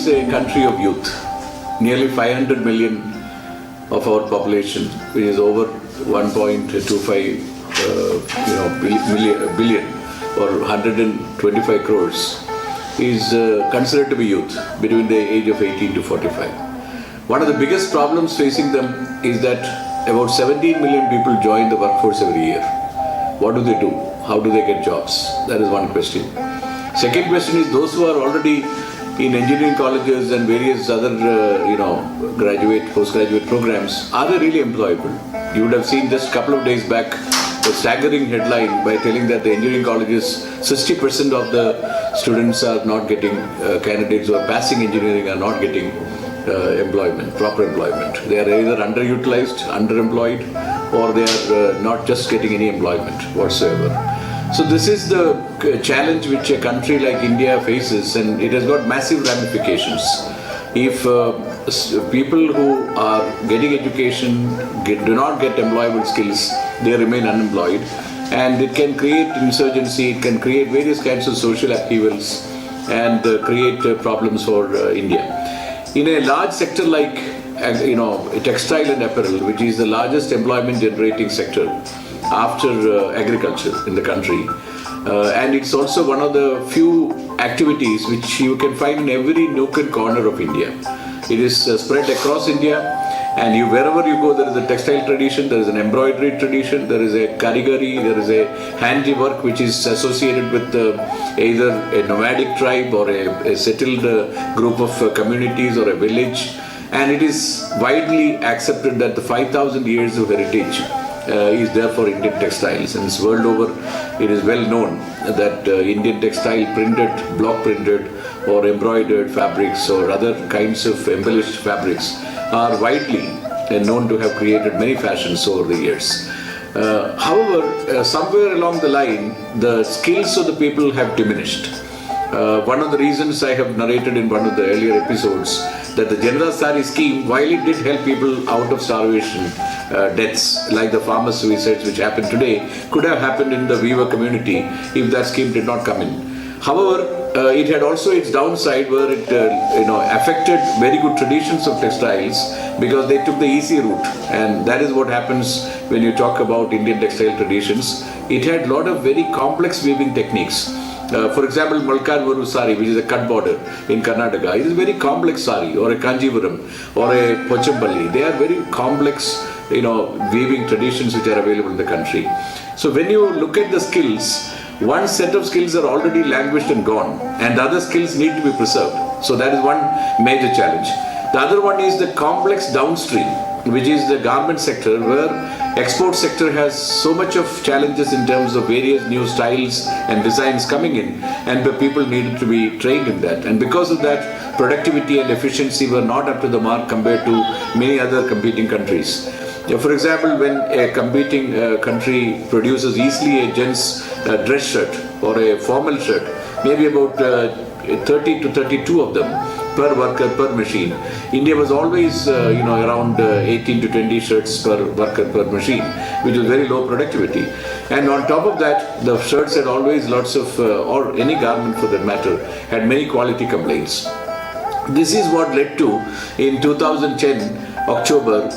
is a country of youth. Nearly 500 million of our population, which is over 1.25 billion or 125 crores, is considered to be youth between the age of 18 to 45. One of the biggest problems facing them is that about 17 million people join the workforce every year. What do they do? How do they get jobs? That is one question. Second question is those who are already in engineering colleges and various other graduate, postgraduate programs, are they really employable? You would have seen just a couple of days back a staggering headline by telling that the engineering colleges, 60% of the students are not getting, candidates who are passing engineering are not getting employment, proper employment. They are either underutilized, underemployed, or they are not just getting any employment whatsoever. So this is the challenge which a country like India faces, and it has got massive ramifications. If people who are getting education do not get employable skills, they remain unemployed, and it can create insurgency, it can create various kinds of social upheavals and create problems for India. In a large sector like textile and apparel, which is the largest employment generating sector after agriculture in the country, and it's also one of the few activities which you can find in every nook and corner of India. It is spread across India, and wherever you go, there is a textile tradition, there is an embroidery tradition, there is a karigari, there is a handiwork which is associated with either a nomadic tribe or a settled group of communities or a village. And it is widely accepted that the 5,000 years of heritage is there for Indian textiles, and it's world over. It is well known that Indian textile printed, block printed or embroidered fabrics or other kinds of embellished fabrics are widely known to have created many fashions over the years. However, somewhere along the line, the skills of the people have diminished. One of the reasons I have narrated in one of the earlier episodes that the Janata Sari scheme, while it did help people out of starvation, deaths like the farmer suicides which happened today, could have happened in the weaver community if that scheme did not come in. However, it had also its downside where it affected very good traditions of textiles because they took the easy route, and that is what happens when you talk about Indian textile traditions. It had a lot of very complex weaving techniques. For example, Malkanvaru sari, which is a cut border in Karnataka, it is a very complex sari, or a Kanjivaram, or a Pochampalli. They are very complex, weaving traditions which are available in the country. So when you look at the skills, one set of skills are already languished and gone, and the other skills need to be preserved. So that is one major challenge. The other one is the complex downstream, which is the garment sector, where export sector has so much of challenges in terms of various new styles and designs coming in, and the people needed to be trained in that. And because of that, productivity and efficiency were not up to the mark compared to many other competing countries. For example, when a competing country produces easily a gents dress shirt or a formal shirt, maybe about 30 to 32 of them per worker per machine. India was always around 18 to 20 shirts per worker per machine, which was very low productivity. And on top of that, the shirts had always lots of, or any garment for that matter, had many quality complaints. This is what led to, in 2010 October,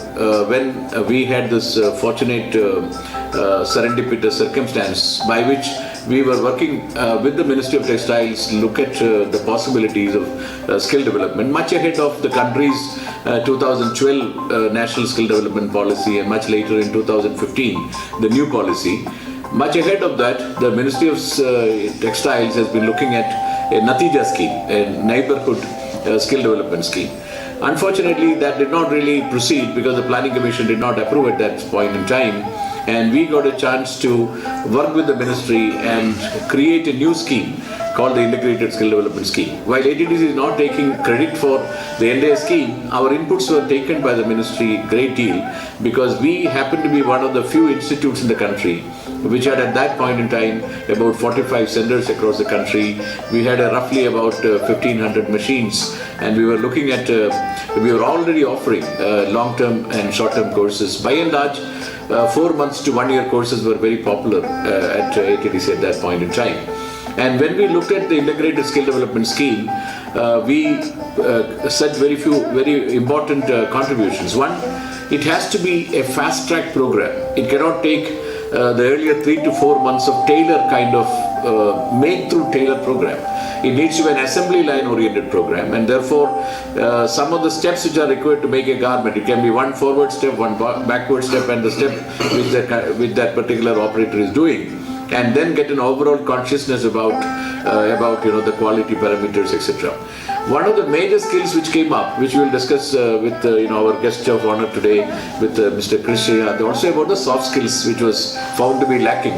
when we had this fortunate serendipitous circumstance by which we were working with the Ministry of Textiles to look at the possibilities of skill development, much ahead of the country's 2012 National Skill Development Policy, and much later in 2015, the new policy. Much ahead of that, the Ministry of Textiles has been looking at a Natija scheme, a neighborhood skill development scheme. Unfortunately, that did not really proceed because the Planning Commission did not approve at that point in time, and we got a chance to work with the ministry and create a new scheme called the Integrated Skill Development Scheme. While ATDC is not taking credit for the entire scheme, our inputs were taken by the ministry a great deal because we happen to be one of the few institutes in the country which had at that point in time about 45 centers across the country. We had roughly about 1,500 machines, and we were looking at, we were already offering long-term and short-term courses. By and large, 4 months to 1 year courses were very popular at ATDC at that point in time. And when we looked at the Integrated Skill Development Scheme, we set very important contributions. One, it has to be a fast-track program. It cannot take the earlier 3 to 4 months of tailor kind of made-through tailor program. It needs to be an assembly line oriented program, and therefore some of the steps which are required to make a garment, it can be one forward step, one backward step, and the step which that particular operator is doing, and then get an overall consciousness about the quality parameters, etc. One of the major skills which came up, which we will discuss with our guest of honor today, with Mr. Krishna, also about the soft skills, which was found to be lacking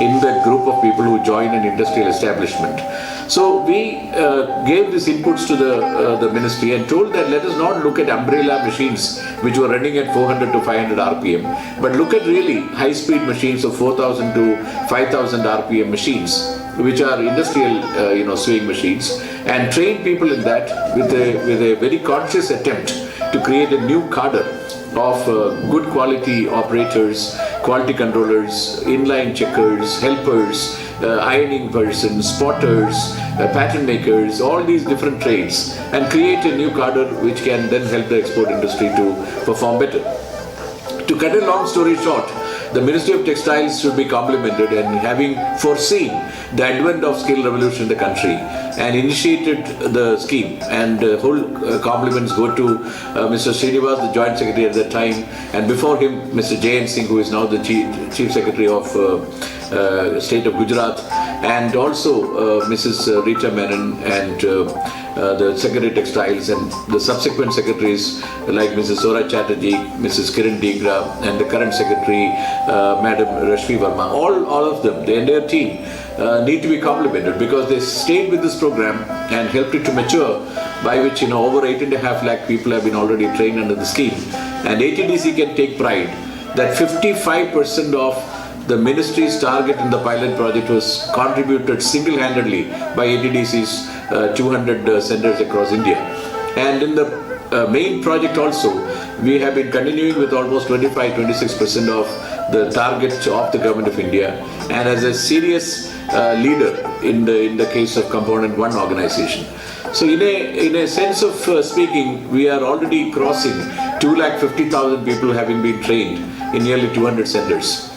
in the group of people who join an industrial establishment. So we gave these inputs to the ministry and told that let us not look at umbrella machines which were running at 400 to 500 RPM, but look at really high-speed machines of 4,000 to 5,000 RPM machines, which are industrial swaying machines, and train people in that with a very conscious attempt to create a new cadre of good quality operators, quality controllers, inline checkers, helpers, ironing persons, spotters, pattern makers, all these different trades, and create a new cadre which can then help the export industry to perform better. To cut a long story short, the Ministry of Textiles should be complimented, and having foreseen the advent of skill revolution in the country and initiated the scheme, and whole compliments go to Mr. Srinivas, the Joint Secretary at that time, and before him Mr. J.N. Singh, who is now the Chief Secretary of State of Gujarat, and also Mrs. Rita Menon and the Secretary Textiles, and the subsequent secretaries like Mrs. Sora Chatterjee, Mrs. Kiran Digra, and the current Secretary, Madam Rashmi Verma. All of them, the entire team, need to be complimented because they stayed with this program and helped it to mature, by which over 8.5 lakh people have been already trained under the scheme. And ATDC can take pride that 55% of the ministry's target in the pilot project was contributed single-handedly by ATDC's 200 centers across India. And in the main project also, we have been continuing with almost 25-26% of the target of the Government of India, and as a serious leader in the case of Component 1 organization. So in a sense of speaking, we are already crossing 250,000 people having been trained in nearly 200 centers.